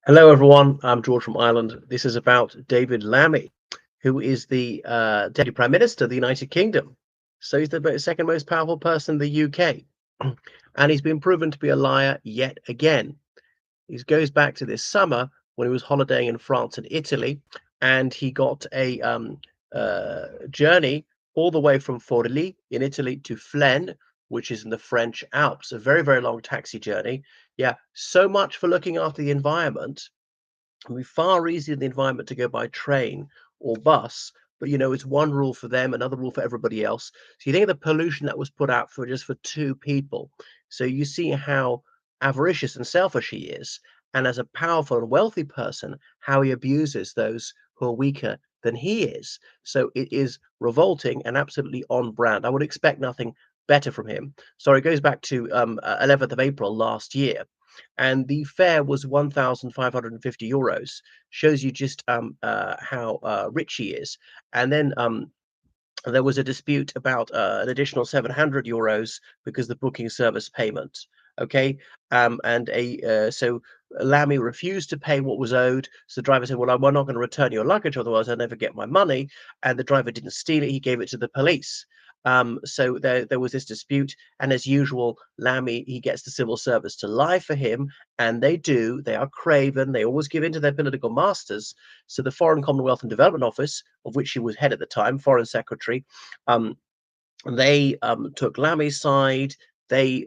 Hello, everyone. I'm George from Ireland. This is about David Lammy, who is the Deputy Prime Minister of the United Kingdom. So he's the second most powerful person in the UK. And he's been proven to be a liar yet again. He goes back to this summer when he was holidaying in France and Italy, and he got a journey all the way from Forlì in Italy to Flaine, which is in the French Alps. A very, very long taxi journey. Yeah, so much for looking after the environment. It would be far easier in the environment to go by train or bus, but it's one rule for them, another rule for everybody else. So you think of the pollution that was put out for just for two people. So you see how avaricious and selfish he is, and as a powerful and wealthy person, how he abuses those who are weaker than he is. So it is revolting and absolutely on brand. I would expect nothing better from him. So it goes back to 11th of April last year, and the fare was 1,550 euros. Shows you just how rich he is. And then there was a dispute about an additional 700 euros because the booking service payment. Okay, and a so Lammy refused to pay what was owed. So the driver said, "Well, we're not going to return your luggage, otherwise I'll never get my money." And the driver didn't steal it; he gave it to the police. So there was this dispute, and as usual, Lammy, he gets the civil service to lie for him, and they do. They are craven. They always give in to their political masters. So the Foreign Commonwealth and Development Office, of which he was head at the time, Foreign Secretary, um, they took Lammy's side. They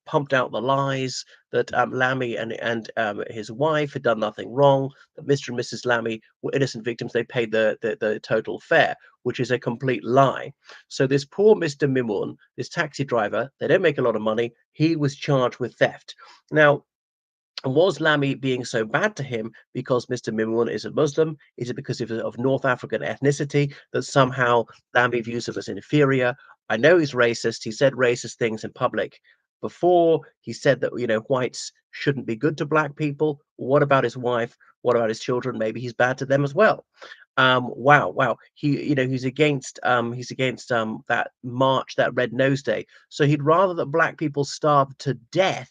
pumped out the lies that Lammy and his wife had done nothing wrong, that Mr. and Mrs. Lammy were innocent victims. They paid the total fare, which is a complete lie. So this poor Mr. Mimoun, this taxi driver, they don't make a lot of money. He was charged with theft. Now, was Lammy being so bad to him because Mr. Mimoun is a Muslim? Is it because of North African ethnicity that somehow Lammy views him as inferior? I know he's racist. He said racist things in public before. He said that whites shouldn't be good to black people. What about his wife? What about his children? Maybe he's bad to them as well. Wow. He's against that march, that Red Nose Day. So he'd rather that black people starve to death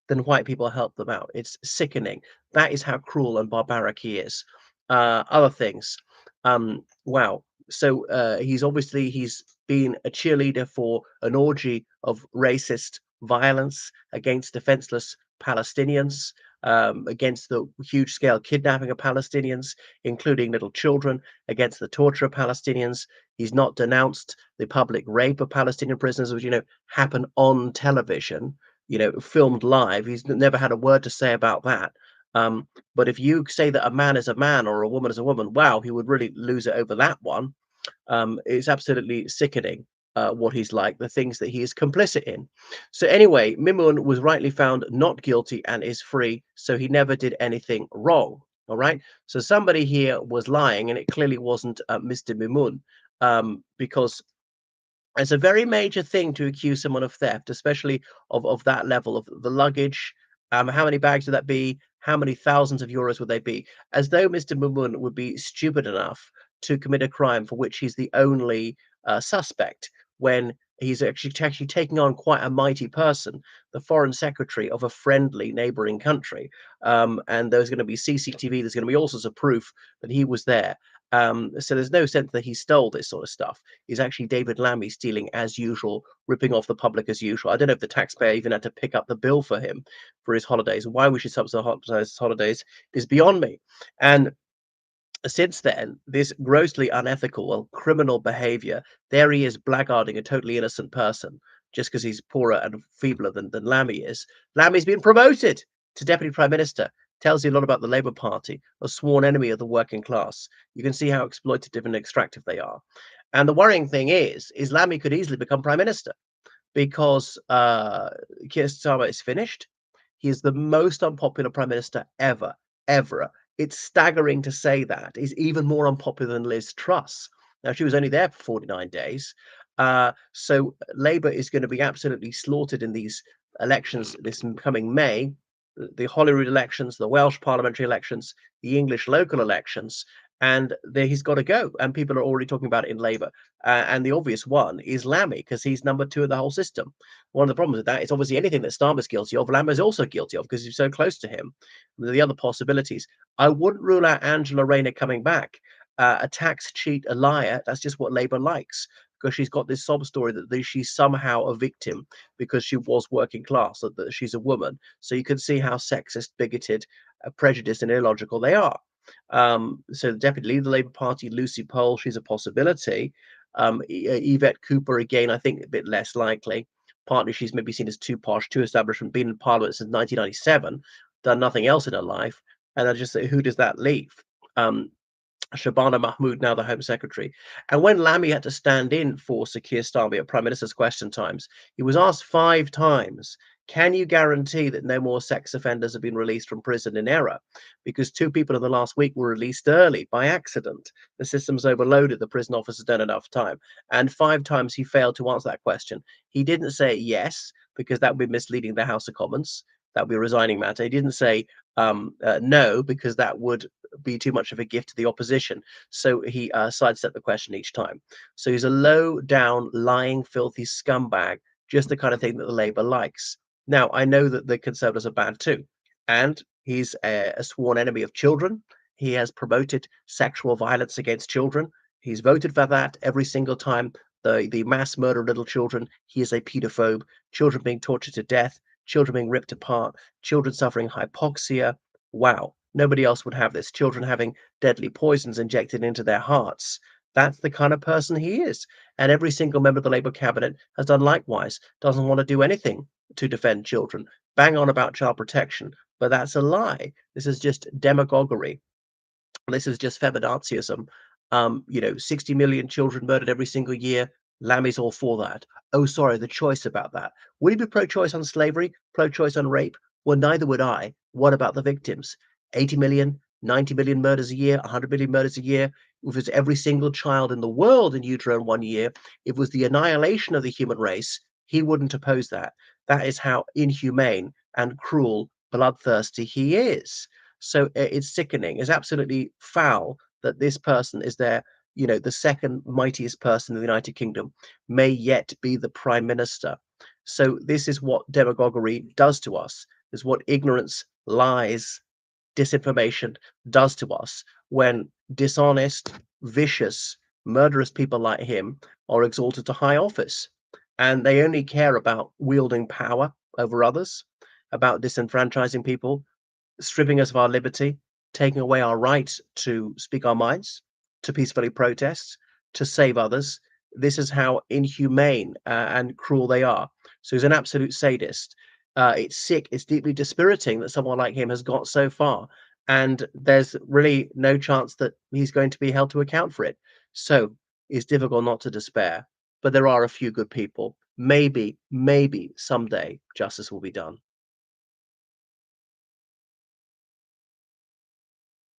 than white people help them out. It's sickening. That is how cruel and barbaric he is. Other things. Wow. So he's been a cheerleader for an orgy of racist violence against defenseless Palestinians, against the huge scale kidnapping of Palestinians, including little children, against the torture of Palestinians. He's not denounced the public rape of Palestinian prisoners, which happen on television, filmed live. He's never had a word to say about that. But if you say that a man is a man or a woman is a woman, wow, he would really lose it over that one. It's absolutely sickening what he's like, the things that he is complicit in. So anyway, Mimoun was rightly found not guilty and is free, so he never did anything wrong. All right. So somebody here was lying, and it clearly wasn't Mr. Mimoun, because it's a very major thing to accuse someone of theft, especially of that level of the luggage. How many bags would that be? How many thousands of euros would they be? As though Mr. Mumun would be stupid enough to commit a crime for which he's the only suspect, when he's actually taking on quite a mighty person, the foreign secretary of a friendly neighboring country. And there's going to be CCTV, there's going to be all sorts of proof that he was there. So there's no sense that he stole this sort of stuff. Is actually David Lammy stealing as usual, ripping off the public as usual. I don't know if the taxpayer even had to pick up the bill for him for his holidays. Why we should subsidize his holidays is beyond me. And since then, this grossly unethical, well, criminal behavior, there he is blackguarding a totally innocent person just because he's poorer and feebler than Lammy is. Lammy's been promoted to Deputy Prime Minister. Tells you a lot about the Labour Party, a sworn enemy of the working class. You can see how exploitative and extractive they are. And the worrying thing is Lammy could easily become Prime Minister because Keir Starmer is finished. He is the most unpopular prime minister ever. It's staggering to say that. He's even more unpopular than Liz Truss. Now, she was only there for 49 days. So Labour is going to be absolutely slaughtered in these elections this coming May. The Holyrood elections, the Welsh parliamentary elections, the English local elections. and there he's got to go. And people are already talking about it in Labour. And the obvious one is Lammy because he's number two in the whole system. One of the problems with that is obviously anything that Starmer's guilty of, Lammy is also guilty of because he's so close to him. The other possibilities, I wouldn't rule out Angela Rayner coming back. A tax cheat, a liar. That's just what Labour likes because she's got this sob story that she's somehow a victim because she was working class, that she's a woman. So you can see how sexist, bigoted, prejudiced, and illogical they are. So the deputy leader of the Labour Party, Lucy Pole, she's a possibility. Yvette Cooper, again, I think a bit less likely. Partly she's maybe seen as too posh, too establishment, been in Parliament since 1997, done nothing else in her life. And I just say, who does that leave? Um, Shabana Mahmood, now the Home Secretary. And when Lammy had to stand in for Sir Keir Starmer at Prime Minister's Question Times, he was asked 5 times, can you guarantee that no more sex offenders have been released from prison in error? Because 2 people in the last week were released early by accident. The system's overloaded, the prison officers don't have enough time. And 5 times he failed to answer that question. He didn't say yes, because that would be misleading the House of Commons. That would be a resigning matter. He didn't say no, because that would be too much of a gift to the opposition. So he sidestepped the question each time. So he's a low down, lying, filthy scumbag, just the kind of thing that the Labour likes. Now, I know that the Conservatives are bad too. And he's a sworn enemy of children. He has promoted sexual violence against children. He's voted for that every single time. The mass murder of little children. He is a paedophobe. Children being tortured to death. Children being ripped apart. Children suffering hypoxia. Wow, nobody else would have this. Children having deadly poisons injected into their hearts. That's the kind of person he is. And every single member of the Labour cabinet has done likewise, doesn't want to do anything to defend children. Bang on about child protection, but that's a lie. This is just demagoguery. This is just feminazism. 60 million children murdered every single year. Lammy's all for that. Oh, sorry, the choice about that. Would he be pro-choice on slavery, pro-choice on rape? Well, neither would I. What about the victims? 80 million, 90 million murders a year, 100 million murders a year. If it was every single child in the world in utero in one year, if it was the annihilation of the human race, he wouldn't oppose that. That is how inhumane and cruel, bloodthirsty he is. So it's sickening. It's absolutely foul that this person is there, the second mightiest person in the United Kingdom, may yet be the prime minister. So this is what demagoguery does to us. Is what ignorance, lies, disinformation does to us when dishonest, vicious, murderous people like him are exalted to high office. And they only care about wielding power over others, about disenfranchising people, stripping us of our liberty, taking away our right to speak our minds, to peacefully protest, to save others. This is how inhumane and cruel they are. So he's an absolute sadist. It's sick. It's deeply dispiriting that someone like him has got so far, and there's really no chance that he's going to be held to account for it. So it's difficult not to despair. But there are a few good people. Maybe someday justice will be done.